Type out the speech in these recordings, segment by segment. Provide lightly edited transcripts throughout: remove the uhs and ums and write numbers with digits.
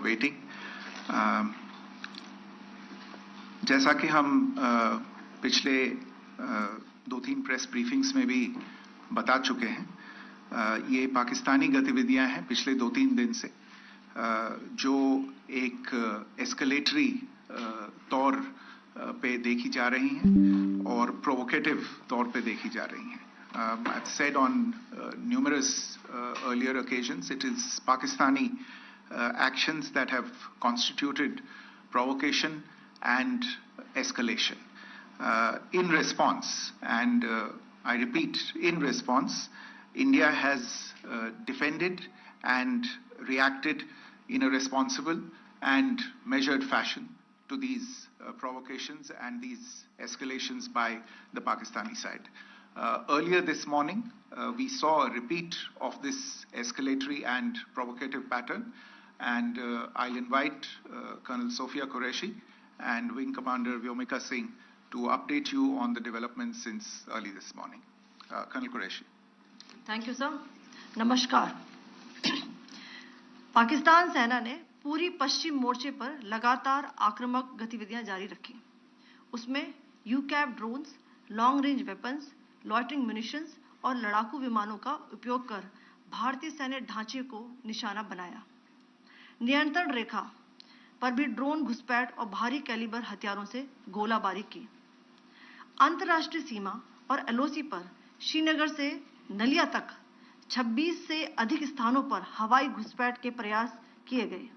Waiting. जैसा कि हम पिछले 2-3 प्रेस ब्रीफिंग्स में भी बता चुके हैं, ये पाकिस्तानी गतिविधियां हैं पिछले 2-3 दिन से, जो एक एस्केलेटरी तौर पे देखी जा रही हैं और प्रोवोकेटिव तौर पे देखी जा रही हैं. I've said on numerous earlier occasions, it is Pakistani actions that have constituted provocation and escalation. In response, and I repeat, in response, India has defended and reacted in a responsible and measured fashion to these provocations and these escalations by the Pakistani side. Earlier this morning, we saw a repeat of this escalatory and provocative pattern, and I'll invite Colonel Sophia Qureshi and Wing Commander Vyomika Singh to update you on the developments since early this morning. Colonel Qureshi. Thank you, sir. नमस्कार. पाकिस्तान सेना ने पूरी पश्चिम मोर्चे पर लगातार आक्रामक गतिविधियां जारी रखी. उसमें यूकैप drones, long range weapons, loitering munitions और लड़ाकू विमानों का उपयोग कर भारतीय सैन्य ढांचे को निशाना बनाया. नियंत्रण रेखा पर भी ड्रोन घुसपैठ और भारी कैलिबर हथियारों से गोलाबारी की. अंतर्राष्ट्रीय सीमा और एलओसी पर श्रीनगर से नलिया तक 26 से अधिक स्थानों पर हवाई घुसपैठ के प्रयास किए गए.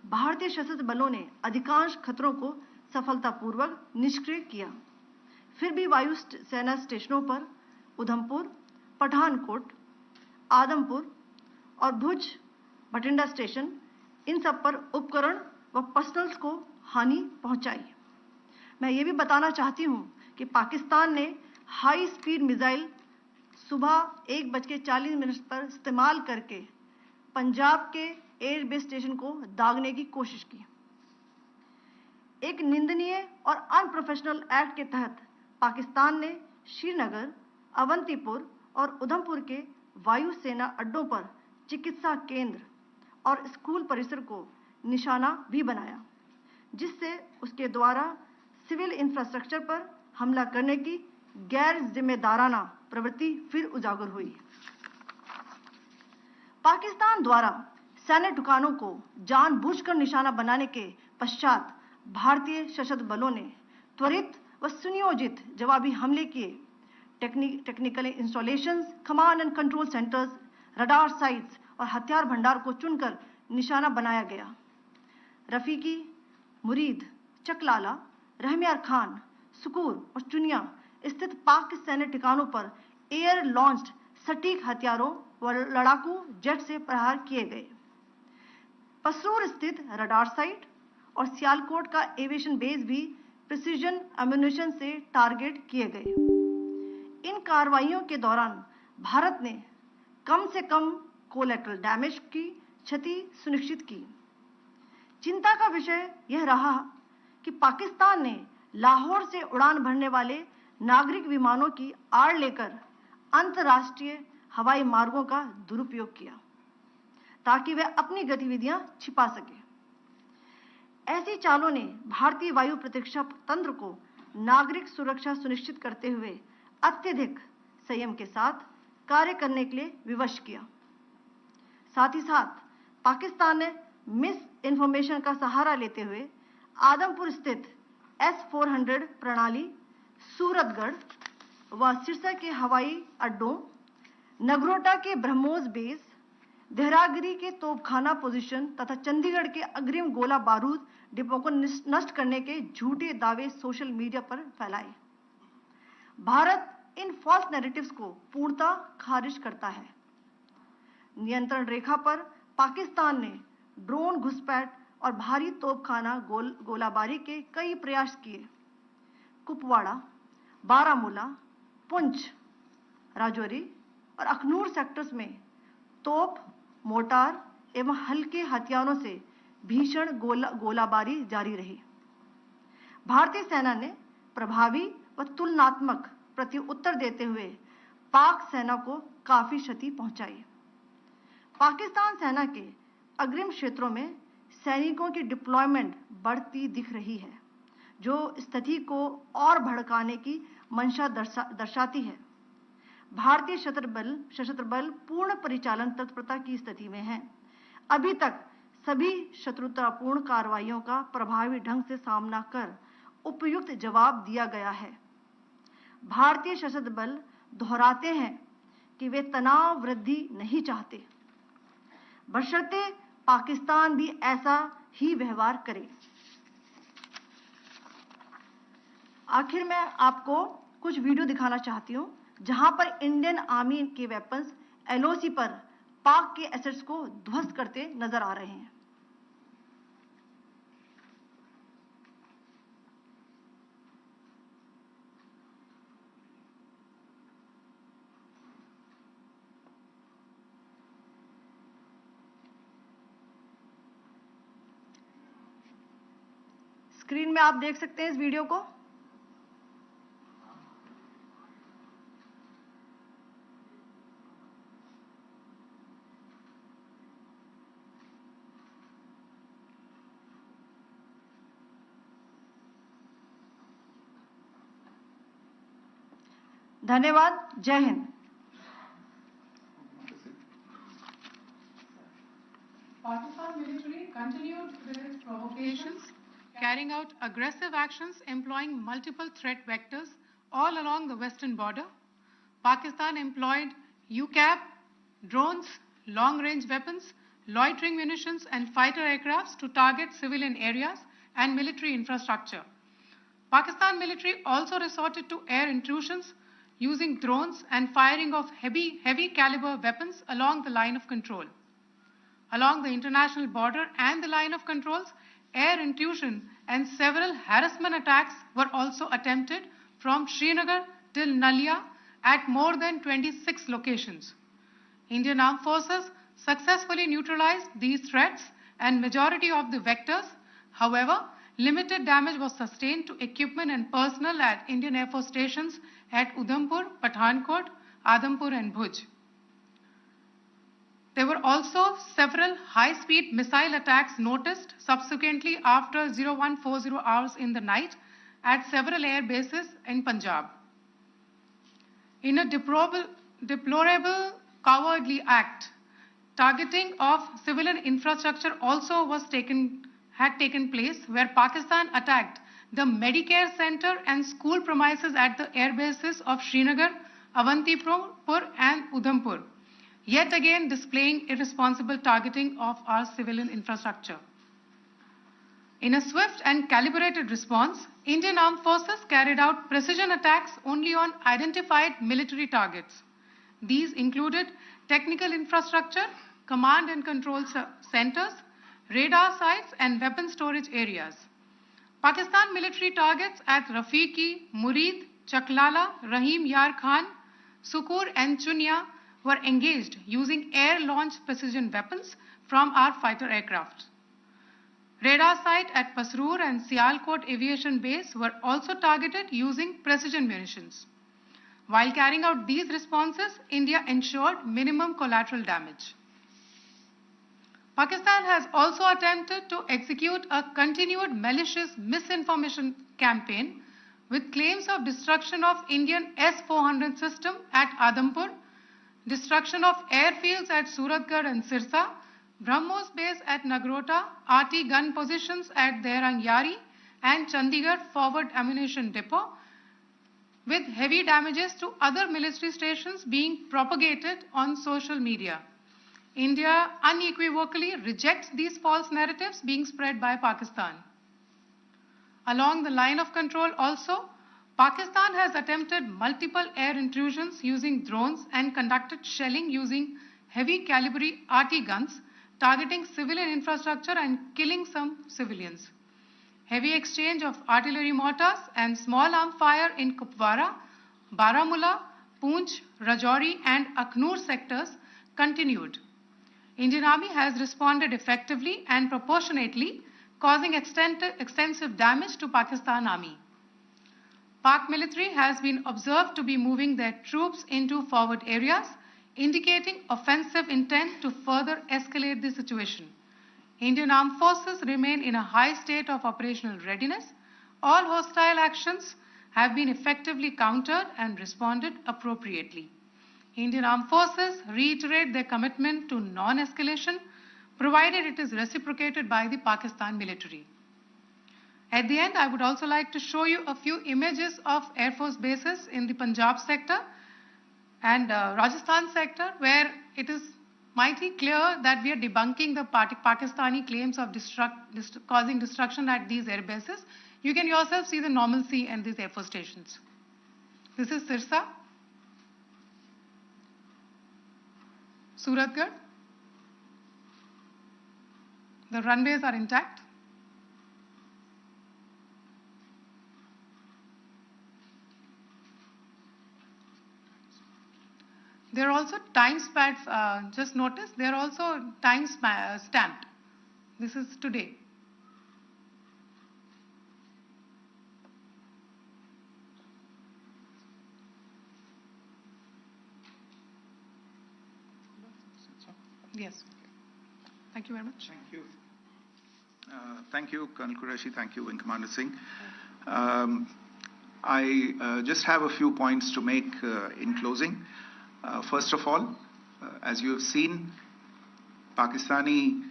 भारतीय सशस्त्र बलों ने अधिकांश खतरों को सफलतापूर्वक निष्क्रिय किया. फिर भी वायु सेना स्टेशनों पर उधमपुर, पठानकोट, आदमपुर और भुज बठिंडा स्टेशन, इन सब पर उपकरण व पर्सनल्स को हानि पहुंचाई. मैं ये भी बताना चाहती हूं कि पाकिस्तान ने हाई स्पीड मिसाइल सुबह 1:40 पर इस्तेमाल करके पंजाब के एयरबेस स्टेशन को दागने की कोशिश की. एक निंदनीय और अनप्रोफेशनल एक्ट के तहत पाकिस्तान ने श्रीनगर, अवंतीपुर और उधमपुर के वायु सेना अड्डों पर चिकित्सा केंद्र और स्कूल परिसर को निशाना भी बनाया, जिससे उसके द्वारा सिविल इंफ्रास्ट्रक्चर पर हमला करने की गैर जिम्मेदाराना प्रवृत्ति फिर उजागर हुई. पाकिस्तान द्वारा सैन्य ठिकानों को जानबूझकर निशाना बनाने के पश्चात भारतीय सशस्त्र बलों ने त्वरित व सुनियोजित जवाबी हमले किए. Technical installations, command and control centres, radar sites और हथियार भंडार को चुनकर निशाना बनाया गया. रफीकी, मुरीद, चकलाला, रहमियार खान, सुकूर और चुनिया स्थित पाक सैन्य ठिकानों पर एयर लॉन्च्ड सटीक हथियारों व लड़ाकू जेट से प्रहार किए गए. पसरूर स्थित रडार साइट और सियालकोट का एविएशन बेस भी प्रिसीजन एम्यूनिशन से टारगेट किए गए. इन कार्रवाइयों के दौरान भारत ने कम से कम कोलैटरल डैमेज की क्षति सुनिश्चित की. चिंता का विषय यह रहा कि पाकिस्तान ने लाहौर से उड़ान भरने वाले नागरिक विमानों की आड़ लेकर अंतर्राष्ट्रीय हवाई मार्गों का दुरुपयोग किया ताकि वह अपनी गतिविधियां छिपा सके. ऐसी चालों ने भारतीय वायु प्रतिरक्षा तंत्र को नागरिक सुरक्षा सुनिश्चित करते हुए अत्यधिक संयम के साथ कार्य करने के लिए विवश किया. साथ ही साथ पाकिस्तान ने मिस इन्फॉर्मेशन का सहारा लेते हुए आदमपुर स्थित S-400 प्रणाली, सूरतगढ़ व सिरसा के हवाई अड्डों, नगरोटा के ब्रह्मोस बेस, देहरागिरी के तोपखाना पोजीशन तथा चंडीगढ़ के अग्रिम गोला बारूद डिपो को नष्ट करने के झूठे दावे सोशल मीडिया पर फैलाए. भारत इन फॉल्स नैरेटिव्स को पूर्णतः खारिज करता है. नियंत्रण रेखा पर पाकिस्तान ने ड्रोन घुसपैठ और भारी तोपखाना गोलाबारी के कई प्रयास किए. कुपवाड़ा, बारामूला, पुंछ, राजौरी और अखनूर सेक्टर्स में तोप, मोर्टार एवं हल्के हथियारों से भीषण गोलाबारी जारी रही. भारतीय सेना ने प्रभावी व तुलनात्मक प्रत्युत्तर देते हुए पाक सेना को काफी क्षति पहुंचाई. पाकिस्तान सेना के अग्रिम क्षेत्रों में सैनिकों की डिप्लॉयमेंट बढ़ती दिख रही है, जो स्थिति को और भड़काने की मंशा दर्शाती है। भारतीय सशस्त्र बल पूर्ण परिचालन तत्परता की स्थिति में हैं। अभी तक सभी शत्रुतापूर्ण कार्रवाइयों का प्रभावी ढंग से सामना कर उपयुक्त जवाब दिया गया है। भारतीय सशस्त्र बल दोहराते हैं कि वे तनाव वृद्धि नहीं चाहते, बशर्ते पाकिस्तान भी ऐसा ही व्यवहार करे। आखिर में आपको कुछ वीडियो दिखाना चाहती हूं, जहां पर इंडियन आर्मी के वेपन्स एलओसी पर पाक के एसेट्स को ध्वस्त करते नजर आ रहे हैं। स्क्रीन में आप देख सकते हैं इस वीडियो को। धन्यवाद। जय Hind. Pakistan military continued with its provocations, carrying out aggressive actions employing multiple threat vectors all along the western border. Pakistan employed UCAV, drones, long-range weapons, loitering munitions, and fighter aircrafts to target civilian areas and military infrastructure. Pakistan military also resorted to air intrusions using drones and firing of heavy caliber weapons along the line of control. Along the international border and the line of controls, air intrusion and several harassment attacks were also attempted from Srinagar till Nalia at more than 26 locations. Indian Armed Forces successfully neutralized these threats and majority of the vectors. However, limited damage was sustained to equipment and personnel at Indian Air Force stations at Udhampur, Pathankot, Adampur and Bhuj. There were also several high-speed missile attacks noticed subsequently after 0140 hours in the night at several air bases in Punjab. In a deplorable cowardly act, targeting of civilian infrastructure also had taken place, where Pakistan attacked the Medicare Center and school premises at the air bases of Srinagar, Avantipur and Udhampur, yet again displaying irresponsible targeting of our civilian infrastructure. In a swift and calibrated response, Indian Armed Forces carried out precision attacks only on identified military targets. These included technical infrastructure, command and control centers, radar sites and weapon storage areas. Pakistan military targets at Rafiqi, Murid, Chaklala, Rahim Yar Khan, Sukur and Chunya were engaged using air-launched precision weapons from our fighter aircraft. Radar site at Pasroor and Sialkot Aviation Base were also targeted using precision munitions. While carrying out these responses, India ensured minimum collateral damage. Pakistan has also attempted to execute a continued malicious misinformation campaign with claims of destruction of Indian S-400 system at Adampur, destruction of airfields at Suratgarh and Sirsa, BrahMos base at Nagrota, RT gun positions at Derang Yari and Chandigarh forward ammunition depot, with heavy damages to other military stations being propagated on social media. India unequivocally rejects these false narratives being spread by Pakistan. Along the line of control also, Pakistan has attempted multiple air intrusions using drones and conducted shelling using heavy caliber RT guns, targeting civilian infrastructure and killing some civilians. Heavy exchange of artillery mortars and small arm fire in Kupwara, Baramulla, Poonch, Rajouri and Akhnur sectors continued. Indian Army has responded effectively and proportionately, causing extensive damage to Pakistan Army. Pak military has been observed to be moving their troops into forward areas, indicating offensive intent to further escalate the situation. Indian Armed Forces remain in a high state of operational readiness. All hostile actions have been effectively countered and responded appropriately. Indian Armed Forces reiterate their commitment to non-escalation, provided it is reciprocated by the Pakistan military. At the end, I would also like to show you a few images of Air Force bases in the Punjab sector and Rajasthan sector, where it is mighty clear that we are debunking the Pakistani claims of causing destruction at these air bases. You can yourself see the normalcy in these Air Force stations. This is Sirsa, Suratgarh. The runways are intact. There are also time stamps, just notice, they are also time stamped. This is today. Yes. Thank you very much. Thank you. Thank you, Colonel Qureshi. Thank you, Wing Commander Singh. I just have a few points to make in closing. First of all, as you have seen, Pakistani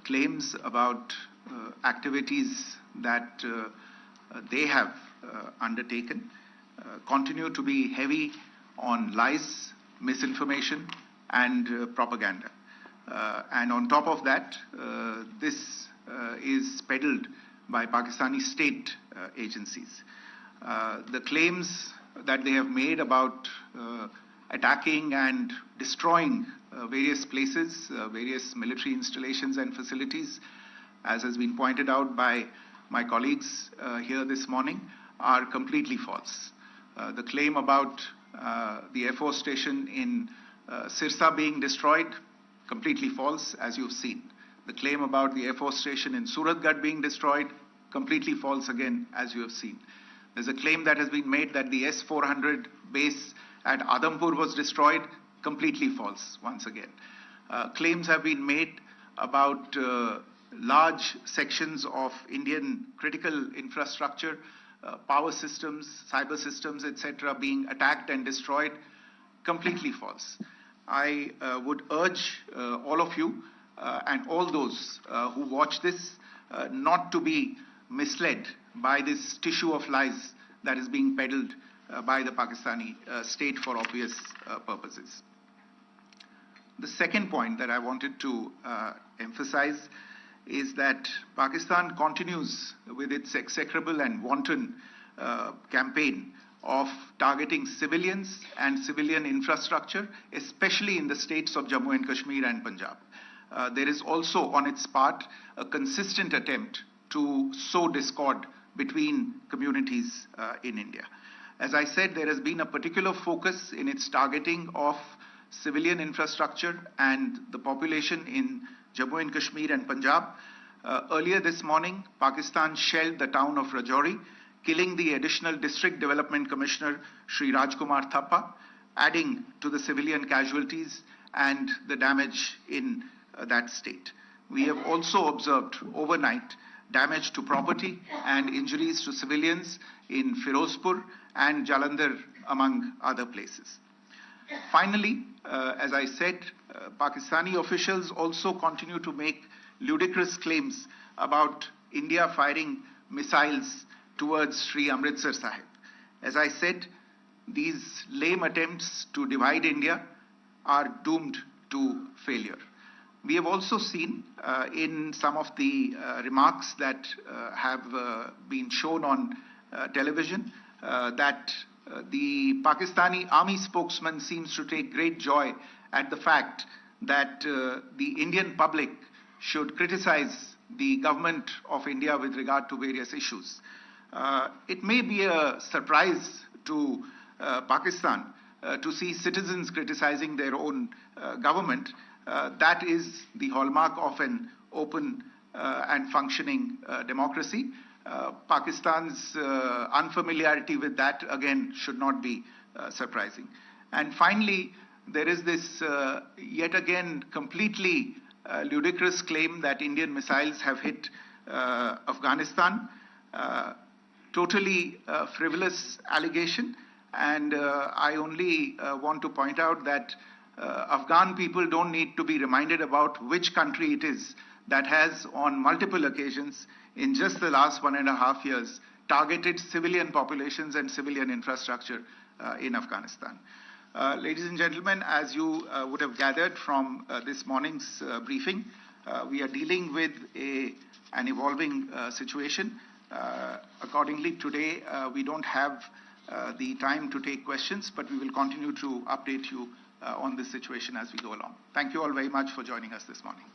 claims about activities that they have undertaken continue to be heavy on lies, misinformation, and propaganda. And on top of that, this is peddled by Pakistani state agencies. The claims that they have made about attacking and destroying various places, various military installations and facilities, as has been pointed out by my colleagues here this morning, are completely false. The claim about the Air Force station in Sirsa being destroyed, completely false, as you've seen. The claim about the Air Force station in Suratgarh being destroyed, completely false again, as you have seen. There's a claim that has been made that the S-400 base at Adampur was destroyed, completely false once again. Claims have been made about large sections of Indian critical infrastructure, power systems, cyber systems, etc., being attacked and destroyed, completely false. I would urge all of you and all those who watch this not to be misled by this tissue of lies that is being peddled by the Pakistani state for obvious purposes. The second point that I wanted to emphasize is that Pakistan continues with its execrable and wanton campaign of targeting civilians and civilian infrastructure, especially in the states of Jammu and Kashmir and Punjab. There is also on its part a consistent attempt to sow discord between communities in India. As I said, there has been a particular focus in its targeting of civilian infrastructure and the population in Jammu and Kashmir and Punjab. Earlier this morning, Pakistan shelled the town of Rajouri, killing the additional District Development Commissioner, Shri Rajkumar Thappa, adding to the civilian casualties and the damage in that state. We have also observed overnight damage to property and injuries to civilians in Firozpur and Jalandhar, among other places. Finally, as I said, Pakistani officials also continue to make ludicrous claims about India firing missiles towards Sri Amritsar Sahib. As I said, these lame attempts to divide India are doomed to failure. We have also seen in some of the remarks that have been shown on television that the Pakistani army spokesman seems to take great joy at the fact that the Indian public should criticize the government of India with regard to various issues. It may be a surprise to Pakistan to see citizens criticizing their own government. That is the hallmark of an open and functioning democracy. Pakistan's unfamiliarity with that, again, should not be surprising. And finally, there is this yet again completely ludicrous claim that Indian missiles have hit Afghanistan. Totally frivolous allegation. And I only want to point out that Afghan people don't need to be reminded about which country it is that has, on multiple occasions, in just the last 1.5 years, targeted civilian populations and civilian infrastructure in Afghanistan. Ladies and gentlemen, as you would have gathered from this morning's briefing, we are dealing with an evolving situation. Accordingly, today we don't have the time to take questions, but we will continue to update you on this situation as we go along. Thank you all very much for joining us this morning.